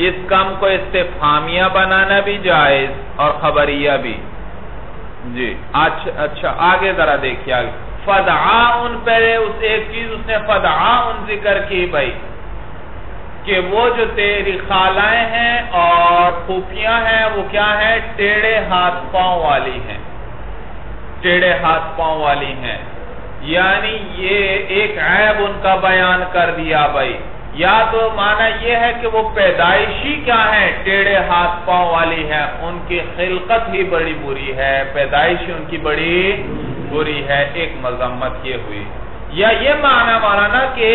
اس کم کو استفہامیہ بنانا بھی جائز اور خبریہ بھی. جی اچھا آگے ذرا دیکھیے. آگے فدعاءن، پہلے ایک چیز اس نے فدعاءن ذکر کی بھائی کہ وہ جو تیری خالائیں ہیں اور پھوپھیاں ہیں وہ کیا ہیں؟ ٹیڑے ہاتھ پاؤں والی ہیں. ٹیڑے ہاتھ پاؤں والی ہیں، یعنی یہ ایک عیب ان کا بیان کر دیا بھائی. یا تو معنی یہ ہے کہ وہ پیدائشی کیا ہیں؟ ٹیڑے ہاتھ پاؤں والی ہیں، ان کی خلقت ہی بڑی بری ہے، پیدائشی ان کی بڑی بری ہے. ایک مذمت یہ ہوئی. یا یہ معنی مولانا کہ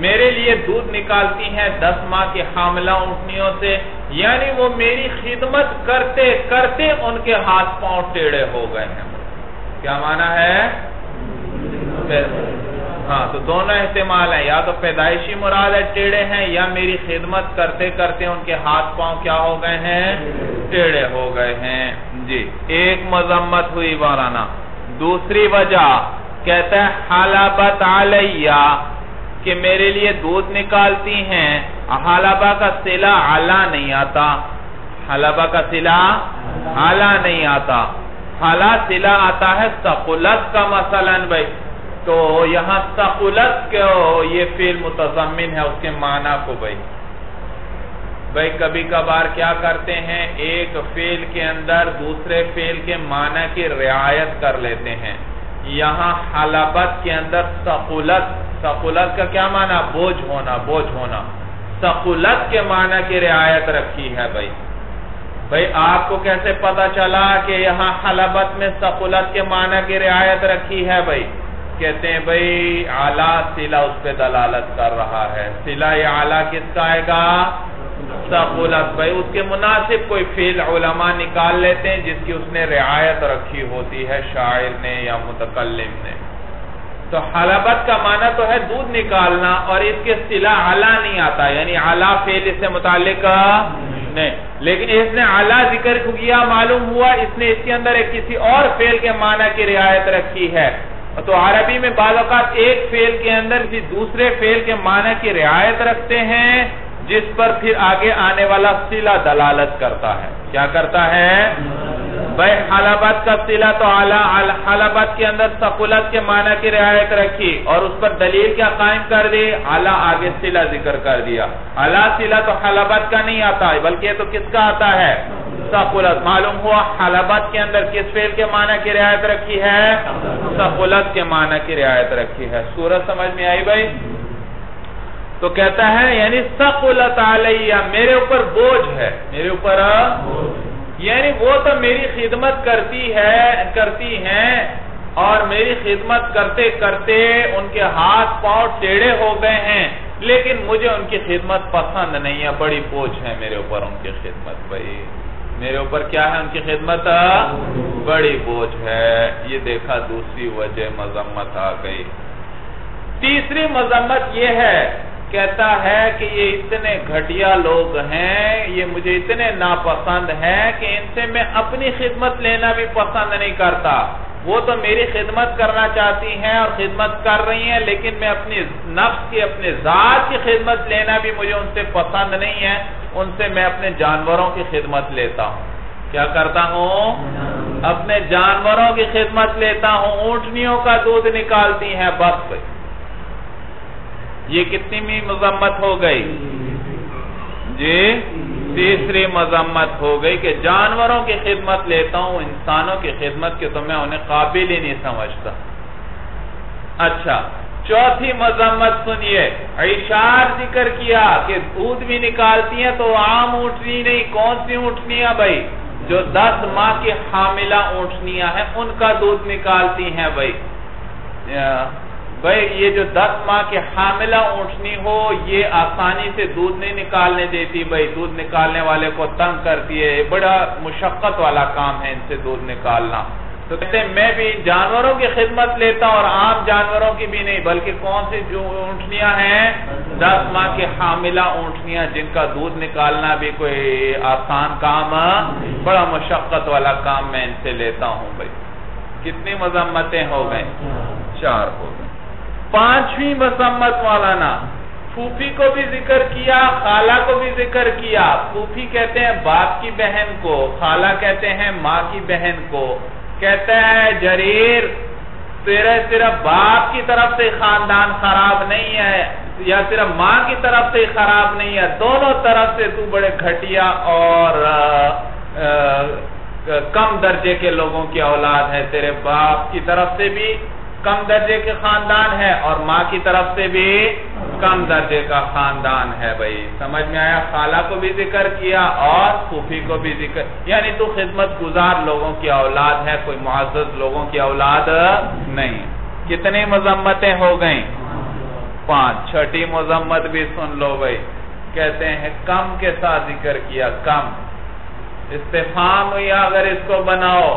میرے لیے دودھ نکالتی ہیں 10 ماہ کی حاملہ اونٹنیوں سے، یعنی وہ میری خدمت کرتے کرتے ان کے ہاتھ پاؤں ٹیڑے ہو گئے ہیں. کیا معنی ہے؟ ہاں تو دونوں احتمال ہیں، یا تو پیدائشی مراد ہے ٹیڑے ہیں، یا میری خدمت کرتے کرتے ان کے ہاتھ پاؤں کیا ہو گئے ہیں؟ ٹیڑے ہو گئے ہیں. جی ایک مذمت ہوئی مولانا. دوسری وجہ کہتا ہے حلبت علیہ، کہ میرے لیے دودھ نکالتی ہیں. حلبہ کا صلہ علا نہیں آتا، حلبہ کا صلہ علا نہیں آتا. حلا صلہ آتا ہے ثقلت کا مثلا بھائی. تو یہاں ثقلت کو یہ فعل متضمن ہے اس کے معنی کو بھائی کبھی کبھار کیا کرتے ہیں؟ ایک فعل کے اندر دوسرے فعل کے معنی کی رعایت کر لیتے ہیں. یہاں حلبت کے اندر ثقلت کا کیا معنی؟ بوجھ ہونا. ثقلت کے معنی کی رعایت رکھی ہے بھائی آپ کو کیسے پتا چلا کہ یہاں حلبت میں ثقلت کے معنی کی رعایت رکھی ہے بھائی؟ کہتے ہیں بھائی اعلیٰ صلہ اس پہ دلالت کر رہا ہے. صلہ یا اعلیٰ کس کا آئے گا؟ ثقلت بھائی. اس کے مناسب کوئی فعل علماء نکال لیتے ہیں جس کی اس نے رعایت رکھی ہوتی ہے شاعر نے یا متکلم نے. تو حلبت کا معنی تو ہے دودھ نکالنا، اور اس کے صلہ اعلیٰ نہیں آتا، یعنی اعلیٰ فعل اس سے متعلق نہیں. لیکن اس نے اعلیٰ ذکر کیا، معلوم ہوا اس نے اس کے اندر ایک کسی اور فعل کے معنی کی رعایت رکھی ہے. تو عربی میں بعض اوقات ایک فعل کے اندر کسی دوسرے فعل کے معنی کی رعایت رکھتے ہیں جس پر پھر آگے آنے والا صلہ دلالت کرتا ہے. کیا کرتا ہے بھائی؟ حلبت کا صلہ تو حلبت کے اندر ثقلت کے معنی کی رعایت رکھی اور اس پر دلیل کیا قائم کر دی؟ اعلیٰ آگے صلہ ذکر کر دیا. اعلیٰ صلہ تو حلبت کا نہیں آتا بلکہ یہ تو کس کا آتا ہے؟ ثقلت. معلوم ہوا حلبت کے اندر کس فعل کے معنی کی رعایت رکھی ہے؟ ثقلت کے معنی کی رعایت رکھی ہے. سورت سمجھ میں آئی بھائی؟ تو کہتا ہے یعنی ثقلت علیہ، میرے اوپر بوجھ ہے، میرے اوپر یعنی وہ تو میری خدمت کرتی ہیں اور میری خدمت کرتے کرتے ان کے ہاتھ پاؤں ٹیڑھے ہو گئے ہیں، لیکن مجھے ان کی خدمت پسند نہیں ہے، بڑی بوجھ ہے میرے اوپر ان کی خدمت۔ بھائی میرے اوپر کیا ہے ان کی خدمت؟ بڑی بوجھ ہے۔ یہ دیکھا دوسری وجہ مذمت آ گئی۔ تیسری مذمت یہ ہے، کہتا ہے کہ یہ اتنے گھٹیا لوگ ہیں، یہ مجھے اتنے ناپسند ہیں کہ ان سے میں اپنی خدمت لینا بھی پسند نہیں کرتا۔ وہ تو میری خدمت کرنا چاہتی ہیں اور خدمت کر رہی ہیں، لیکن میں اپنی نفس کی، اپنے ذات کی خدمت لینا بھی مجھے ان سے پسند نہیں ہے، ان سے میں اپنے جانوروں کی خدمت لیتا ہوں۔ کیا کرتا ہوں؟ اپنے جانوروں کی خدمت لیتا ہوں۔ اونٹنیوں کا دودھ نکالتی ہیں، بس بھائی یہ کتنی مذمت ہو گئی؟ جی تیسری مذمت ہو گئی کہ جانوروں کی خدمت لیتا ہوں، انسانوں کی خدمت کے تو میں انہیں قابل ہی نہیں سمجھتا۔ اچھا چوتھی مذمت سنیے، عشار ذکر کیا کہ دودھ بھی نکالتی ہیں، تو عام اونٹنی نہیں، کون سی اونٹنیاں بھائی؟ جو 10 ماہ کی حاملہ اونٹنیاں ہیں ان کا دودھ نکالتی ہیں۔ بھائی یہ جو 10 ماہ کی حاملہ اونٹنی ہو یہ آسانی سے دودھ نہیں نکالنے دیتی، بھائی دودھ نکالنے والے کو تنگ کرتی ہے، بڑا مشقت والا کام ہے ان سے دودھ نکالنا۔ تو کہتے ہیں میں بھی جانوروں کی خدمت لیتا ہوں، اور عام جانوروں کی بھی نہیں، بلکہ کون سی جو اونٹنیاں ہیں؟ 10 ماہ کی حاملہ اونٹنیاں، جن کا دودھ نکالنا بھی کوئی آسان کام، بڑا مشقت والا کام میں ان سے لیتا ہوں۔ بھائی کتنی مذمتیں ہو گئیں؟ 4 ہو گئیں۔ 5ویں مذمت مولانا، پھوپھی کو بھی ذکر کیا، خالہ کو بھی ذکر کیا۔ پھوپھی کہتے ہیں باپ کی بہن کو، خالہ کہتے ہیں ماں کی بہن کو۔ کہتا ہے جریر تیرے صرف باپ کی طرف سے خاندان خراب نہیں ہے یا صرف ماں کی طرف سے خراب نہیں ہے، دونوں طرف سے تو بڑے گھٹیا اور کم درجے کے لوگوں کی اولاد ہے۔ تیرے باپ کی طرف سے بھی کم درجے کے خاندان ہے اور ماں کی طرف سے بھی کم درجے کا خاندان ہے۔ بھائی سمجھ میں آیا؟ خالہ کو بھی ذکر کیا اور پھوپھی کو بھی ذکر، یعنی تو خدمت گزار لوگوں کی اولاد ہے، کوئی معزز لوگوں کی اولاد نہیں۔ کتنی مذمتیں ہو گئیں؟ 5۔ 6ٹھی مذمت بھی سن لو بھائی، کہتے ہیں کم کے ساتھ ذکر کیا، کم استفہام ہوئی، اگر اس کو بناؤ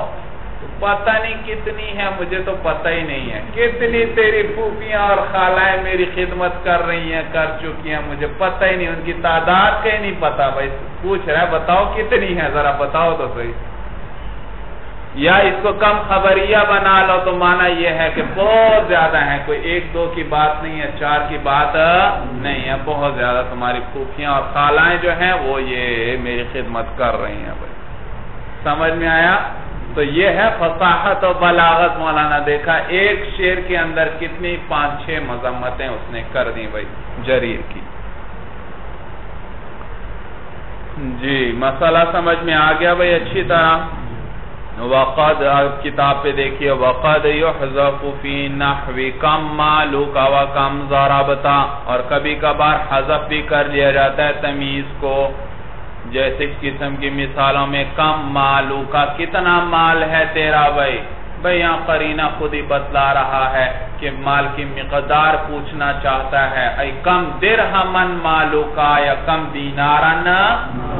پتہ نہیں کتنی ہے، مجھے تو پتہ ہی نہیں ہے کتنی تیری پھوپھیاں اور خالائیں میری خدمت کر رہی ہیں، کر چکی ہیں، مجھے پتہ ہی نہیں، ان کی تعداد کا ہی نہیں پتہ۔ بھائی پوچھ رہا ہے بتاؤ کتنی ہے، ذرا بتاؤ تو صحیح۔ یا اس کو کم خبریہ بنا لو تو معنی یہ ہے کہ بہت زیادہ ہیں، کوئی 1-2 کی بات نہیں ہے، 4 کی بات نہیں ہے، بہت زیادہ تمہاری پھوپھیاں اور خالائیں جو ہیں وہ یہ میری خدمت کر رہی ہیں۔ بھائی سمجھ میں آیا؟ تو یہ ہے فصاحت و بلاغت۔ مولانا دیکھا ایک شعر کے اندر کتنی 5-6 مذمتیں اس نے کر دی بھائی جریر کی۔ جی مسئلہ سمجھ میں آ گیا بھائی اچھی طرح؟ وقد کتاب پہ دیکھیے، وقد یحذف فی نحو کم مالک و کم ضربتا، اور کبھی کبھار حذف بھی کر لیا جاتا ہے تمیز کو، جیسے قسم کی مثالوں میں کم مالو کا، کتنا مال ہے تیرا بھائی۔ بھائی یہاں قرینہ خود ہی بتلا رہا ہے کہ مال کی مقدار پوچھنا چاہتا ہے، ای کم درہمن مالو کا یا کم دینارن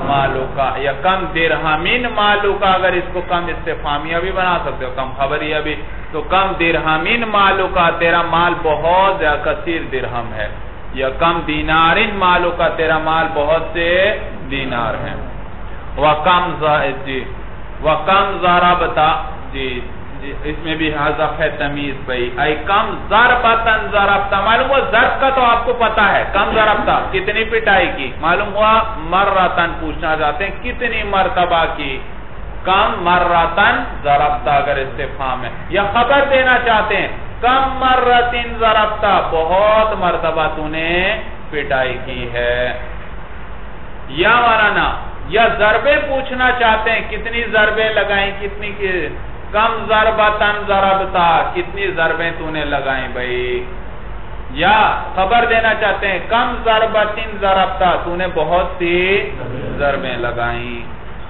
مالو کا یا کم درہمین مالو کا، اگر اس کو کم استفہامیہ بھی بنا سکتے ہو، کم خبریہ بھی، تو کم درہمین مالو کا، تیرا مال بہت زیادہ کثیر درہم ہے، یا کم دینارن مالو کا، تیرا مال بہت سے دینار ہیں۔ وَقَمْ ضَرَبْتَ، جی اس میں بھی حذف ہے تمیز بھائی، اے کم ضربتن ضربتا، معلوم ہوا ضرب کا تو آپ کو پتا ہے، کم ضربتا کتنی پٹائی کی، معلوم ہوا مرتن پوچھنا چاہتے ہیں کتنی مرتبہ کی، کم مرتن ضربتا اگر استفہام ہے، یا خبر دینا چاہتے ہیں کم مرتن ضربتا، بہت مرتبہ تو نے پٹائی کی ہے۔ یا مولانا یا ضربیں پوچھنا چاہتے ہیں کتنی ضربیں لگائیں، کتنی کم ضربتن ضربتا، کتنی ضربیں تو نے لگائیں بھائی، یا خبر دینا چاہتے ہیں کم ضربتن ضربتا، تو نے بہت سی ضربیں لگائیں۔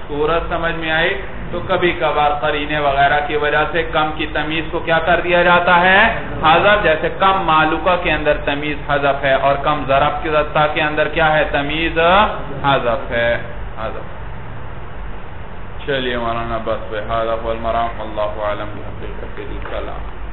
صورت سمجھ میں آئی؟ تو کبھی کبھار قرینے وغیرہ کی وجہ سے کم کی تمیز کو کیا کر دیا جاتا ہے؟ حذف. جیسے کم معلوقہ کے اندر تمیز حذف ہے اور کم ضرب کی ضدہ کے اندر کیا ہے؟ تمیز حذف ہے. حذف. چلیے مولانا بس پہ حذف والمرام. اللہ عالم بحقیقت الکلام.